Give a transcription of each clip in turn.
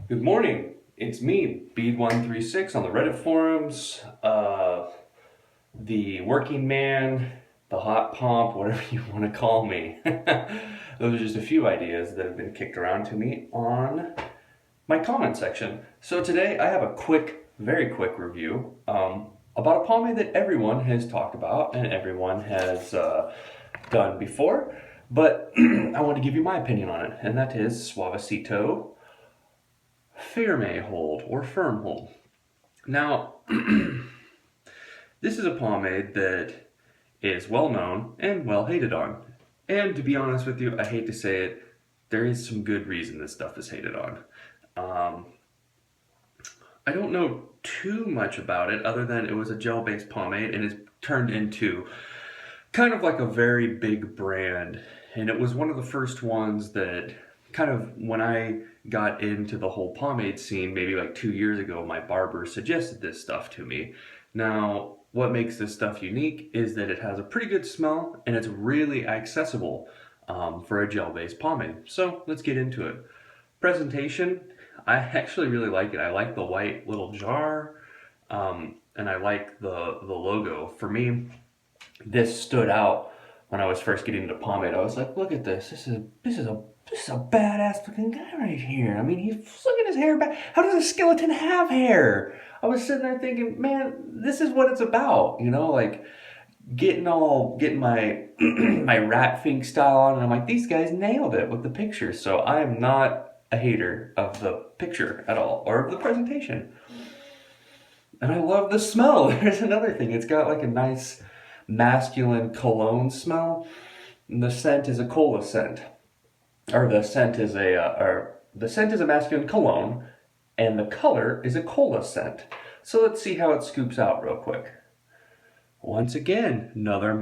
Good morning. It's me, Bead136 on the Reddit forums, the working man, the hot pomp, whatever you want to call me. Those are just a few ideas that have been kicked around to me on my comment section. So today I have a very quick review about a pomade that everyone has talked about and everyone has done before, but I want to give you my opinion on it, and that is Suavecito Firme hold or firm hold. Now, this is a pomade that is well known and well hated on. And to be honest with you, I hate to say it, there is some good reason this stuff is hated on. Um, I don't know too much about it other than it was a gel-based pomade and it's turned into kind of like a very big brand. And it was one of the first ones that kind of when I got into the whole pomade scene, maybe like 2 years ago, my barber suggested this stuff to me. Now, what makes this stuff unique is that it has a pretty good smell and it's really accessible for a gel-based pomade. So let's get into it. Presentation, I actually really like it. I like the white little jar and I like the logo. For me, this stood out when I was first getting into pomade. I was like, look at this. This is a badass looking guy right here. I mean, he's look at his hair back. How does a skeleton have hair? I was sitting there thinking, man, this is what it's about. You know, like getting my my rat fink style on, and I'm like, these guys nailed it with the picture. So I am not a hater of the picture at all or of the presentation. And I love the smell. There's another thing. It's got like a nice masculine cologne smell. And the scent is a cola scent. Or the scent is a masculine cologne and the color is a cola scent. So let's see how it scoops out real quick. Once again, another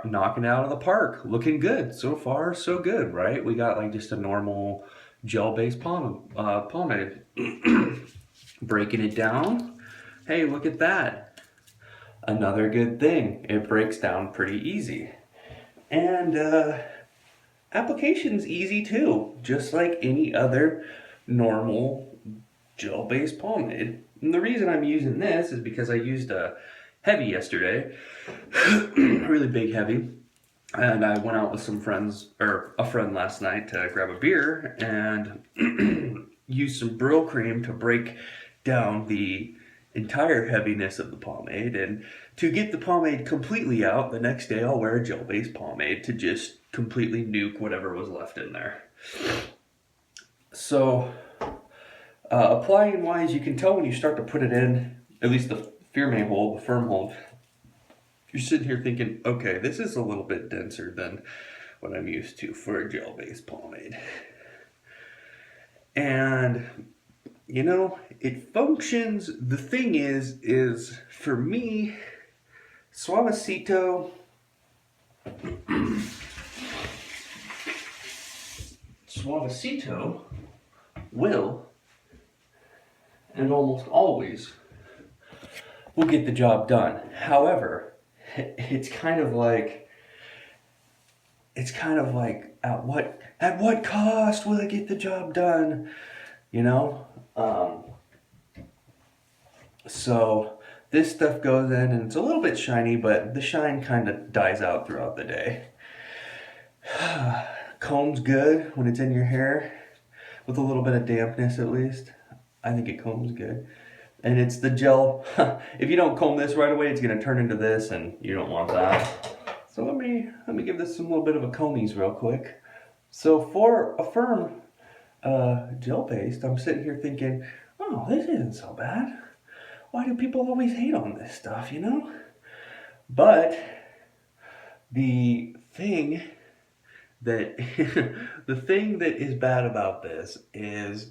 knocking out of the park. Looking good. So far, so good, right? We got like just a normal gel-based pomade. Breaking it down. Hey, look at that. Another good thing. It breaks down pretty easy. And application's easy too, just like any other normal gel-based pomade. And the reason I'm using this is because I used a heavy yesterday, really big heavy, and I went out with some friends, or a friend last night to grab a beer and used some Brill cream to break down the entire heaviness of the pomade. And to get the pomade completely out, the next day I'll wear a gel-based pomade to just completely nuke whatever was left in there. So applying wise, you can tell when you start to put it in, at least the Firme hold, the firm hold, you're sitting here thinking, okay, this is a little bit denser than what I'm used to for a gel-based pomade. And you know, it functions. The thing is for me, Suavecito will, and almost always, will get the job done. However, it's kind of like at what cost will it get the job done? You know? So this stuff goes in and it's a little bit shiny, but the shine kind of dies out throughout the day. Combs good when it's in your hair, with a little bit of dampness at least. I think it combs good. And it's the gel. If you don't comb this right away, it's going to turn into this, and you don't want that. So let me give this some little bit of a commies real quick. So for a firm gel paste, I'm sitting here thinking, oh, this isn't so bad. Why do people always hate on this stuff, you know? But the thing that the thing that is bad about this is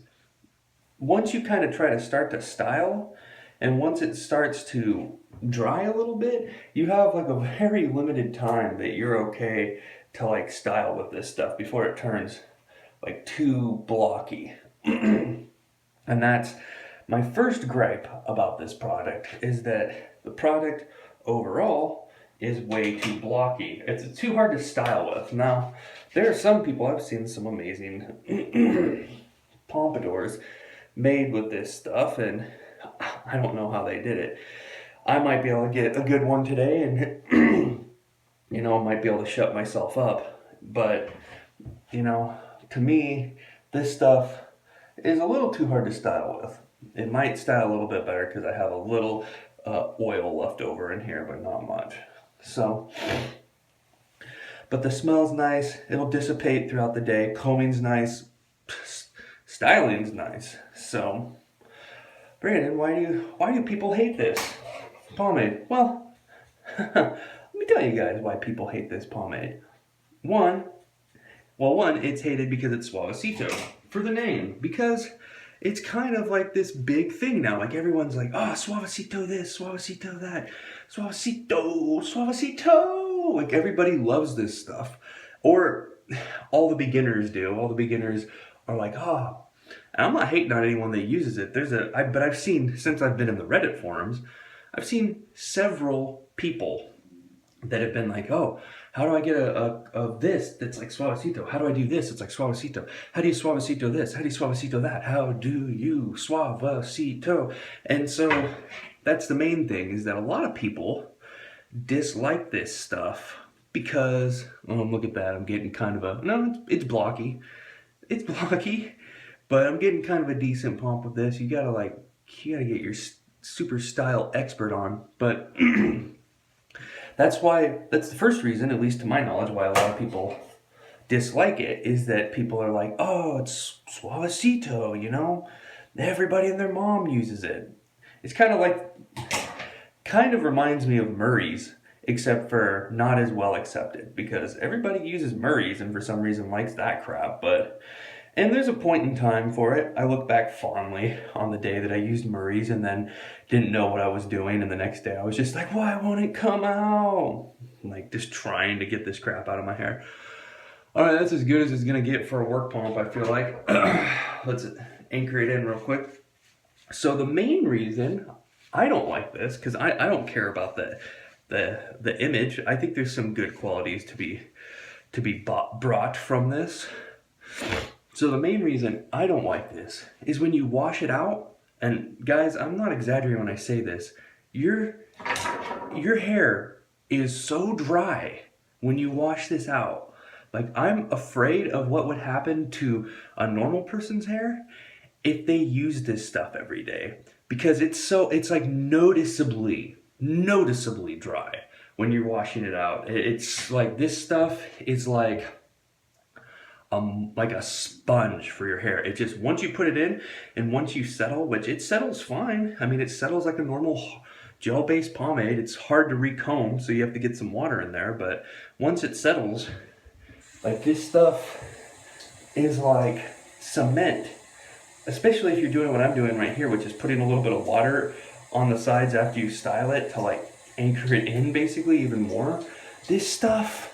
once you kind of try to start to style, and once it starts to dry a little bit, you have like a very limited time that you're okay to like style with this stuff before it turns like too blocky. And that's my first gripe about this product, is that the product overall is way too blocky. It's too hard to style with. Now, there are some people, I've seen some amazing pompadours made with this stuff, and I don't know how they did it. I might be able to get a good one today and, might be able to shut myself up. But, to me, this stuff is a little too hard to style with. It might style a little bit better because I have a little oil left over in here, but not much. So, but the smell's nice. It'll dissipate throughout the day. Combing's nice. Styling's nice. So, Brandon, why do people hate this pomade? Well, let me tell you guys why people hate this pomade. One, it's hated because it's Suavecito for the name, because it's kind of like this big thing now. Like everyone's like, oh, Suavecito this, Suavecito that, Suavecito. Like everybody loves this stuff, or all the beginners do. All the beginners are like, oh. And I'm not hating on anyone that uses it. But I've seen, since I've been in the Reddit forums, I've seen several people that have been like, oh, how do I get a this that's like Suavecito? How do I do this? It's like Suavecito. How do you Suavecito this? How do you Suavecito that? How do you Suavecito? And so that's the main thing, is that a lot of people dislike this stuff because, look at that. I'm getting kind of it's blocky. It's blocky, but I'm getting kind of a decent pump with this. You gotta get your super style expert on, but that's the first reason, at least to my knowledge, why a lot of people dislike it, is that people are like, oh, it's Suavecito, everybody and their mom uses it. It's kind of reminds me of Murray's, except for not as well accepted, because everybody uses Murray's and for some reason likes that crap, and there's a point in time for it. I look back fondly on the day that I used Murray's and then didn't know what I was doing, and the next day I was just like, why won't it come out? Like just trying to get this crap out of my hair. Alright, that's as good as it's going to get for a work pump, I feel like. Let's anchor it in real quick. So the main reason I don't like this, because I don't care about the image. I think there's some good qualities to be brought from this. So the main reason I don't like this is when you wash it out, and guys, I'm not exaggerating when I say this, your hair is so dry when you wash this out. Like, I'm afraid of what would happen to a normal person's hair if they use this stuff every day, because it's like noticeably dry when you're washing it out. It's like, this stuff is like a sponge for your hair. It just, once you put it in and once you settle, which it settles fine. I mean, it settles like a normal gel-based pomade. It's hard to recomb, so you have to get some water in there. But once it settles, like, this stuff is like cement, especially if you're doing what I'm doing right here, which is putting a little bit of water on the sides after you style it to like anchor it in basically even more. This stuff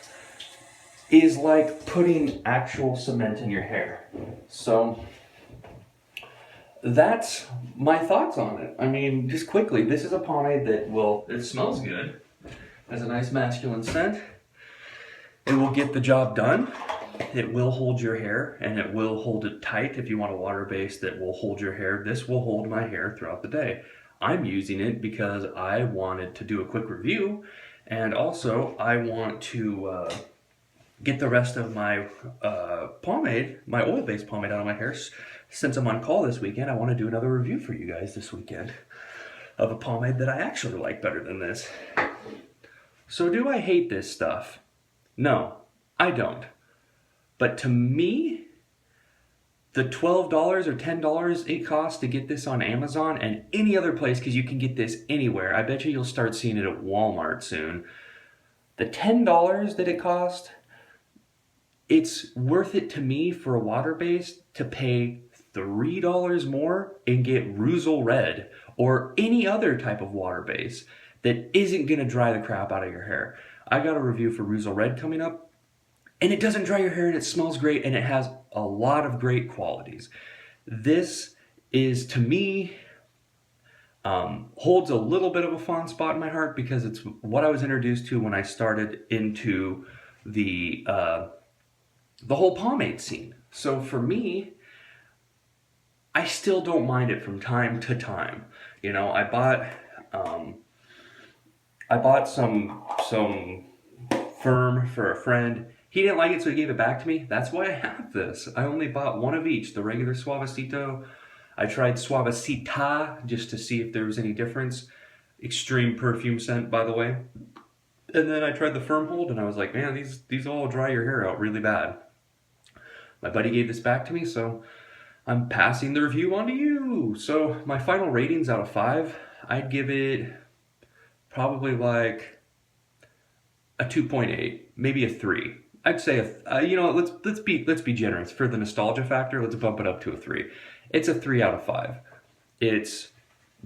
is like putting actual cement in your hair. So that's my thoughts on it. I mean, just quickly, this is a pomade that it smells good, has a nice masculine scent. It will get the job done. It will hold your hair, and it will hold it tight. If you want a water-based that will hold your hair, this will hold my hair throughout the day. I'm using it because I wanted to do a quick review, and also I want to get the rest of my pomade, my oil-based pomade, out of my hair. Since I'm on call this weekend, I want to do another review for you guys this weekend of a pomade that I actually like better than this. So do I hate this stuff? No, I don't. But to me, the $12 or $10 it costs to get this on Amazon and any other place, because you can get this anywhere. I bet you'll start seeing it at Walmart soon. The $10 that it cost, it's worth it to me for a water-based to pay $3 more and get Ruzel Red or any other type of water base that isn't going to dry the crap out of your hair. I got a review for Ruzel Red coming up, and it doesn't dry your hair, and it smells great, and it has a lot of great qualities. This is, to me, holds a little bit of a fond spot in my heart because it's what I was introduced to when I started into the whole pomade scene. So for me, I still don't mind it from time to time. You know, um, I bought some Firme for a friend. He didn't like it, so he gave it back to me. That's why I have this. I only bought one of each. The regular Suavecito. I tried Suavecita just to see if there was any difference. Extreme perfume scent, by the way. And then I tried the Firm Hold, and I was like, man, these all dry your hair out really bad. My buddy gave this back to me, so I'm passing the review on to you. So my final ratings out of 5, I'd give it probably like a 2.8, maybe a 3. I'd say let's be generous for the nostalgia factor. Let's bump it up to a 3. It's a 3 out of 5. It's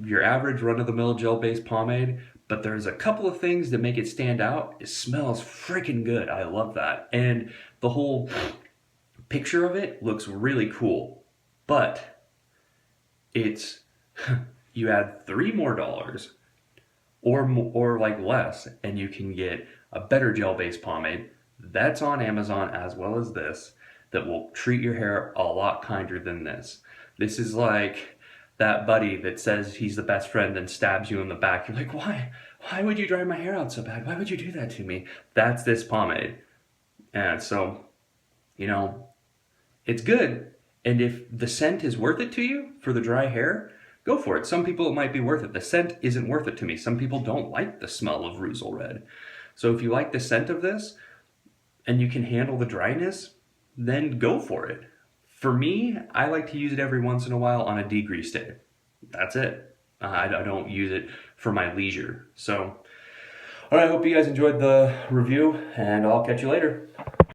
your average run-of-the-mill gel-based pomade, but there's a couple of things that make it stand out. It smells freaking good. I love that. And the whole picture of it looks really cool. But it's you add $3 more or like less, and you can get a better gel-based pomade that's on Amazon as well as this that will treat your hair a lot kinder than this. This is like that buddy that says he's the best friend and stabs you in the back. You're like, why? Why would you dry my hair out so bad? Why would you do that to me? That's this pomade. And so, you know, it's good. And if the scent is worth it to you for the dry hair, go for it. Some people it might be worth it. The scent isn't worth it to me. Some people don't like the smell of Ruzel Red. So if you like the scent of this and you can handle the dryness, then go for it. For me, I like to use it every once in a while on a degrease day. That's it. I don't use it for my leisure. So, all right, I hope you guys enjoyed the review, and I'll catch you later.